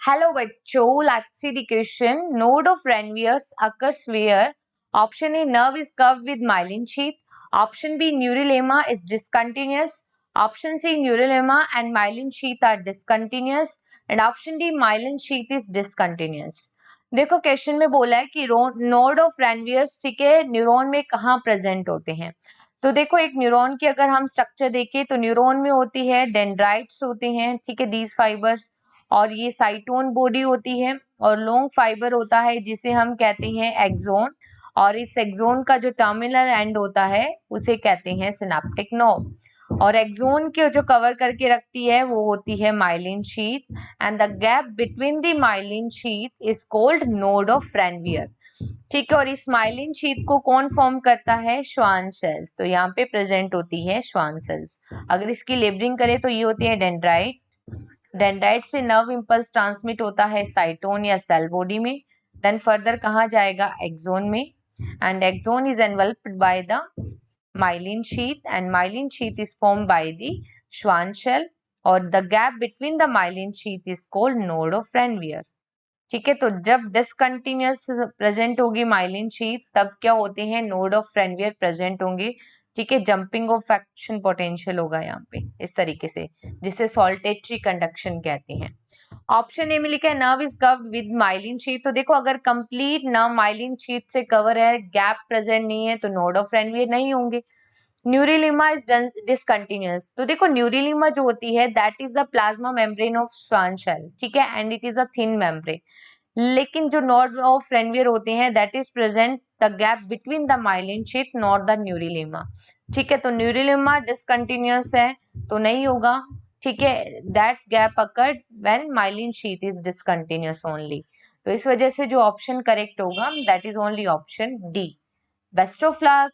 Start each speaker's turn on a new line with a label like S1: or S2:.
S1: Hello बच्चों, let's see the question. Node of Ranviers occurs where? Option A, nerve is curved with myelin sheath. Option B, neurolemma is discontinuous. Option C, neurolemma and myelin sheath are discontinuous. And option D, myelin sheath is discontinuous. देखो question में बोला है कि node of रैनवियर्स, ठीक है, neuron में कहाँ present होते हैं. तो देखो एक न्यूरॉन की अगर हम स्ट्रक्चर देखें तो न्यूरॉन में होती है डेंड्राइट्स होते हैं, ठीक है, दीज फाइबर्स, और ये साइटोन बॉडी होती है और लॉन्ग फाइबर होता है जिसे हम कहते हैं एक्सोन, और इस एक्सोन का जो टर्मिनल एंड होता है उसे कहते हैं सिनेप्टिक नोड. और एक्सोन के जो कवर करके रखती है वो होती है myelin sheath, and the gap between the myelin sheath is called node of Ranvier. ठीक है, और इस माइलिन शीथ को कौन फॉर्म करता है? Schwann cells. तो यहाँ पे प्रेजेंट होती है श्वान सेल्स. अगर इसकी लेबलिंग करें तो ये होती है डेंड्राइट. डेंड्राइट से नर्व इंपल्स ट्रांसमिट होता है साइटोन या सेल बॉडी में, देन फर्दर कहाँ जाएगा? एक्सोन में. And axon is enveloped by the myelin sheath and myelin sheath is formed by the Schwann cell, और the gap between the myelin sheath is called node of Ranvier. ठीक है, तो जब discontinuous present होगी myelin sheath तब क्या होते हैं? नोड ऑफ रेनवियर प्रेजेंट होंगे. ठीक है, जंपिंग ऑफ एक्शन पोटेंशियल होगा यहाँ पे इस तरीके से, जिसे सॉल्टेटरी कंडक्शन कहते हैं. ऑप्शन ए में लिखा है nerve is covered with myelin sheath. तो देखो अगर कंप्लीट नर्व माइलिन शीथ से कवर है, गैप प्रेजेंट नहीं है, तो नोड ऑफ रेनवियर नहीं होंगे. Neurilemma is discontinuous. तो देखो न्यूरिलिमा जो होती है that is the plasma membrane of Schwann cell, ठीक है, and it is a thin membrane. लेकिन जो नोड ऑफ रेनवियर होते हैं that is present the gap between the myelin sheath, not the neurilemma. ठीक है, तो न्यूरिलिमा डिसकंटिन्यूअस है तो नहीं होगा. ठीक है, that gap occurred when myelin sheath is discontinuous only. तो इस वजह से जो ऑप्शन करेक्ट होगा that is only option D. Best of luck.